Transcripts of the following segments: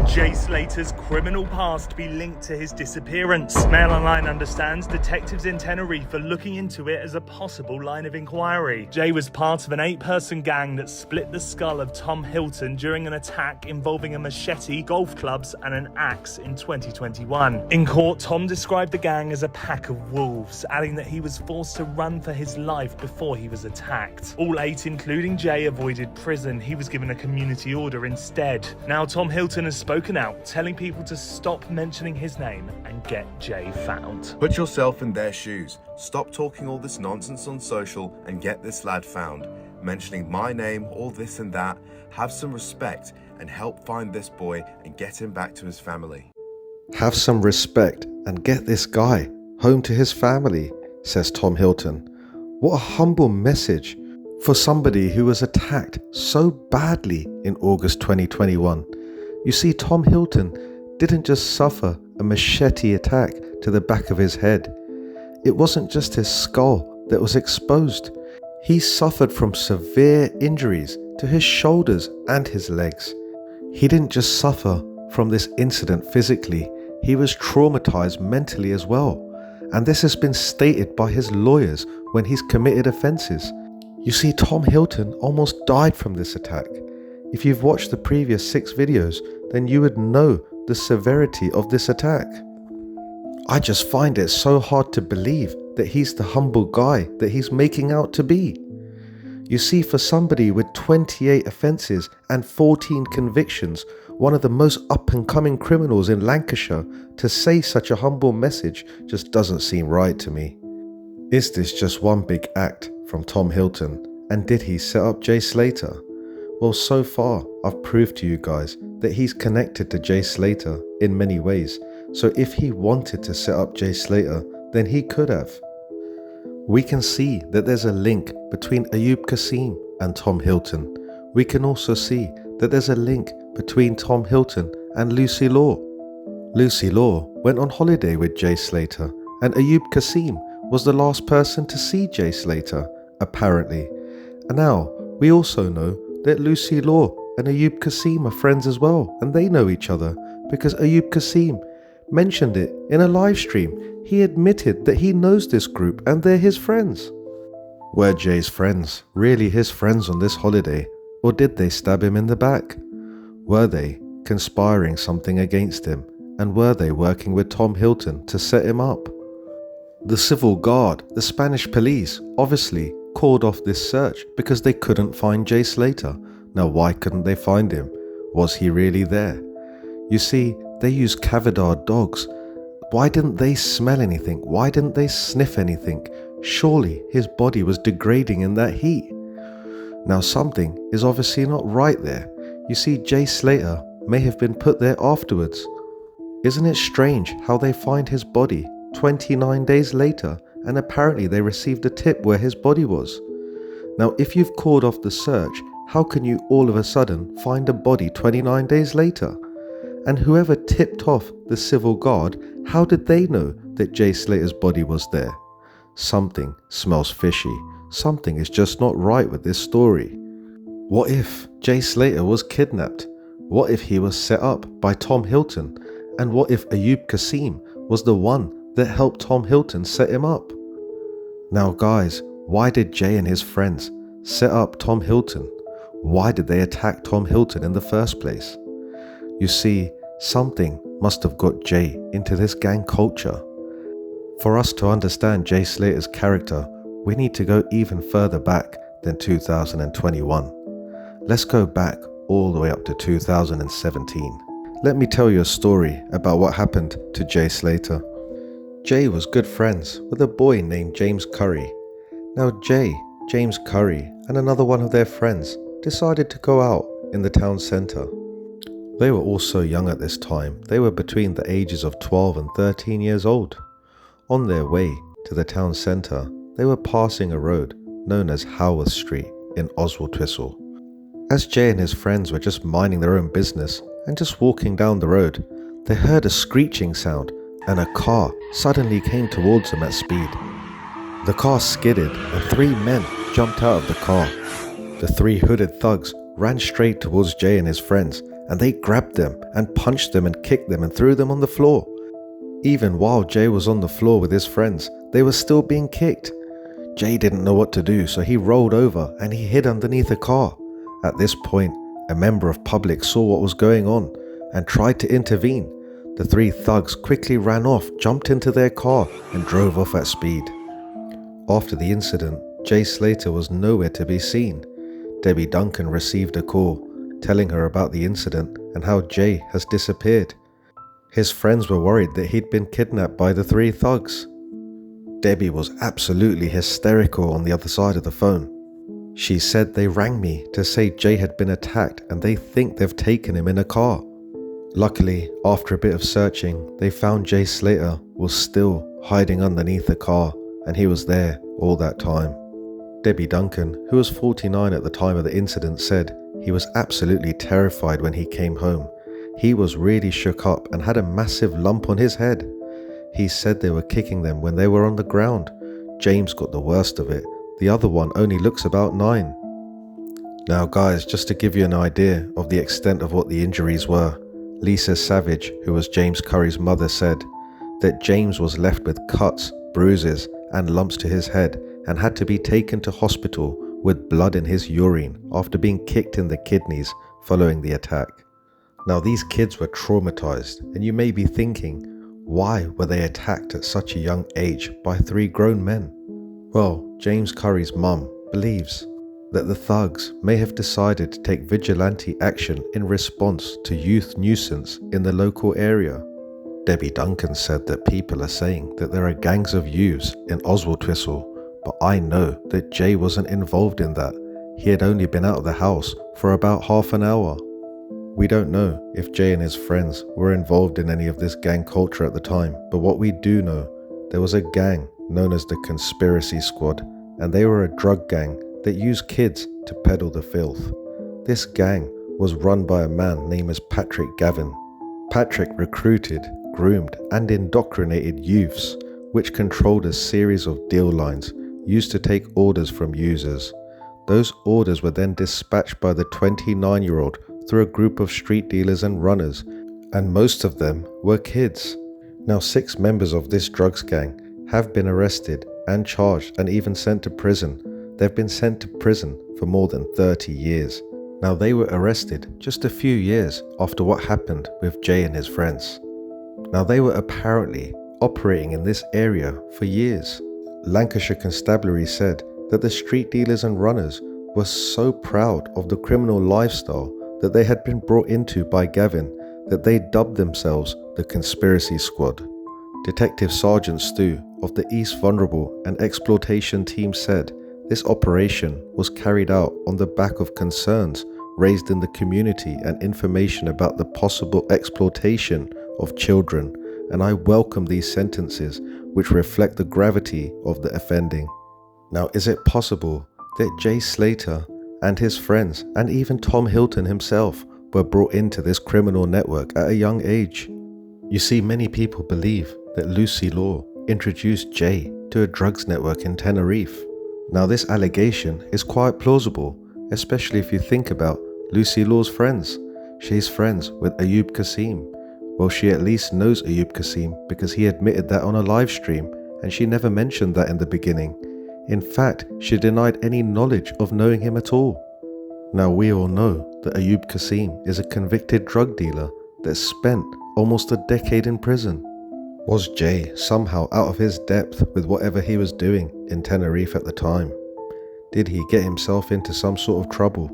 Could Jay Slater's criminal past be linked to his disappearance? Mail Online understands detectives in Tenerife are looking into it as a possible line of inquiry. Jay was part of an 8-person gang that split the skull of Tom Hilton during an attack involving a machete, golf clubs, and an axe in 2021. In court, Tom described the gang as a pack of wolves, adding that he was forced to run for his life before he was attacked. All 8, including Jay, avoided prison. He was given a community order instead. Now Tom Hilton has spoken out, telling people to stop mentioning his name and get Jay found. Put yourself in their shoes. Stop talking all this nonsense on social and get this lad found. Mentioning my name, all this and that. Have some respect and help find this boy and get him back to his family. Have some respect and get this guy home to his family, says Tom Hilton. What a humble message for somebody who was attacked so badly in August 2021. You see, Tom Hilton didn't just suffer a machete attack to the back of his head. It wasn't just his skull that was exposed. He suffered from severe injuries to his shoulders and his legs. He didn't just suffer from this incident physically, he was traumatized mentally as well. And this has been stated by his lawyers when he's committed offenses. You see, Tom Hilton almost died from this attack. If you've watched the previous 6 videos, then you would know the severity of this attack. I just find it so hard to believe that he's the humble guy that he's making out to be. You see, for somebody with 28 offences and 14 convictions, one of the most up-and-coming criminals in Lancashire, to say such a humble message just doesn't seem right to me. Is this just one big act from Tom Hilton? And did he set up Jay Slater? Well, so far, I've proved to you guys that he's connected to Jay Slater in many ways. So if he wanted to set up Jay Slater, then he could have. We can see that there's a link between Ayub Kassim and Tom Hilton. We can also see that there's a link between Tom Hilton and Lucy Law. Lucy Law went on holiday with Jay Slater, and Ayub Kassim was the last person to see Jay Slater, apparently. And now, we also know that Lucy Law and Ayub Kassim are friends as well, and they know each other, because Ayub Kassim mentioned it in a live stream. He admitted that he knows this group and they're his friends. Were Jay's friends really his friends on this holiday, or did they stab him in the back? Were they conspiring something against him, and were they working with Tom Hilton to set him up? The civil guard, the Spanish police, obviously called off this search because they couldn't find Jay Slater. Now, why couldn't they find him? Was he really there? You see, they used Cavadar dogs. Why didn't they smell anything? Why didn't they sniff anything? Surely his body was degrading in that heat. Now, something is obviously not right there. You see, Jay Slater may have been put there afterwards. Isn't it strange how they find his body 29 days later, and apparently they received a tip where his body was? Now, if you've called off the search, how can you all of a sudden find a body 29 days later? And whoever tipped off the civil guard, how did they know that Jay Slater's body was there? Something smells fishy. Something is just not right with this story. What if Jay Slater was kidnapped? What if he was set up by Tom Hilton? And what if Ayub Kassim was the one that helped Tom Hilton set him up? Now guys, why did Jay and his friends set up Tom Hilton? Why did they attack Tom Hilton in the first place? You see, something must have got Jay into this gang culture. For us to understand Jay Slater's character, we need to go even further back than 2021. Let's go back all the way up to 2017. Let me tell you a story about what happened to Jay Slater. Jay was good friends with a boy named James Curry. Now Jay, James Curry, and another one of their friends decided to go out in the town centre. They were all so young at this time. They were between the ages of 12 and 13 years old. On their way to the town centre, they were passing a road known as Haworth Street in Oswaldtwistle. As Jay and his friends were just minding their own business and just walking down the road, they heard a screeching sound and a car suddenly came towards them at speed. The car skidded and 3 men jumped out of the car. The 3 hooded thugs ran straight towards Jay and his friends and they grabbed them and punched them and kicked them and threw them on the floor. Even while Jay was on the floor with his friends, they were still being kicked. Jay didn't know what to do, so he rolled over and he hid underneath a car. At this point, a member of public saw what was going on and tried to intervene. The three thugs quickly ran off, jumped into their car and drove off at speed. After the incident, Jay Slater was nowhere to be seen. Debbie Duncan received a call telling her about the incident and how Jay has disappeared. His friends were worried that he'd been kidnapped by the three thugs. Debbie was absolutely hysterical on the other side of the phone. She said they rang me to say Jay had been attacked and they think they've taken him in a car. Luckily, after a bit of searching, they found Jay Slater was still hiding underneath the car and he was there all that time. Debbie Duncan, who was 49 at the time of the incident, said he was absolutely terrified when he came home. He was really shook up and had a massive lump on his head. He said they were kicking them when they were on the ground. James got the worst of it. The other one only looks about 9. Now guys, just to give you an idea of the extent of what the injuries were, Lisa Savage, who was James Curry's mother, said that James was left with cuts, bruises and lumps to his head and had to be taken to hospital with blood in his urine after being kicked in the kidneys following the attack. Now these kids were traumatized, and you may be thinking, why were they attacked at such a young age by 3 grown men? Well, James Curry's mum believes that the thugs may have decided to take vigilante action in response to youth nuisance in the local area. Debbie Duncan said that people are saying that there are gangs of youths in Oswaldtwistle, but I know that Jay wasn't involved in that. He had only been out of the house for about half an hour. We don't know if Jay and his friends were involved in any of this gang culture at the time, but what we do know, there was a gang known as the Conspiracy Squad, and they were a drug gang that used kids to peddle the filth. This gang was run by a man named as Patrick Gavin. Patrick recruited, groomed and indoctrinated youths, which controlled a series of deal lines used to take orders from users. Those orders were then dispatched by the 29-year-old through a group of street dealers and runners, and most of them were kids. Now 6 members of this drugs gang have been arrested and charged and even sent to prison. They've been sent to prison for more than 30 years. Now they were arrested just a few years after what happened with Jay and his friends. Now they were apparently operating in this area for years. Lancashire Constabulary said that the street dealers and runners were so proud of the criminal lifestyle that they had been brought into by Gavin that they dubbed themselves the Conspiracy Squad. Detective Sergeant Stu of the East Vulnerable and Exploitation Team said this operation was carried out on the back of concerns raised in the community and information about the possible exploitation of children, and I welcome these sentences which reflect the gravity of the offending. Now, is it possible that Jay Slater and his friends and even Tom Hilton himself were brought into this criminal network at a young age? You see, many people believe that Lucy Law introduced Jay to a drugs network in Tenerife. Now this allegation is quite plausible, especially if you think about Lucy Law's friends. She's friends with Ayub Kasim. Well, she at least knows Ayub Kasim because he admitted that on a live stream, and she never mentioned that in the beginning. In fact, she denied any knowledge of knowing him at all. Now we all know that Ayub Kasim is a convicted drug dealer that spent almost a decade in prison. Was Jay somehow out of his depth with whatever he was doing in Tenerife at the time? Did he get himself into some sort of trouble?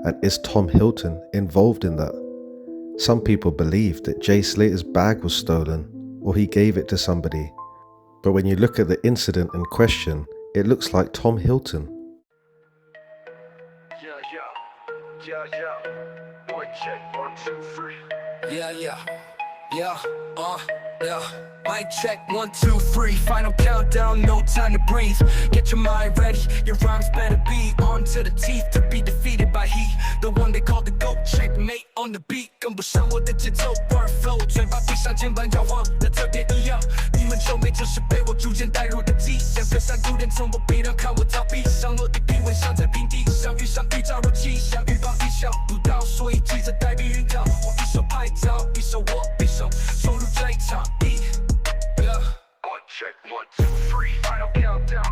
And is Tom Hilton involved in that? Some people believe that Jay Slater's bag was stolen or he gave it to somebody. But when you look at the incident in question, it looks like Tom Hilton. Mic check, 1, 2, 3. Final countdown, no time to breathe. Get your mind ready, your rhymes better be armed to the teeth to be defeated by he. The one they call the GOAT, checkmate on the beat. 跟不上我的节奏 bar flow， 嘴巴闭上，肩膀摇晃的特别一样。你们皱眉，就是被我逐渐带入的迹象。飞上古典，从不必让看我逃避，上落的笔吻上在平地上，遇上预兆如气象，预报意想不到，所以记着带避孕套。Final countdown.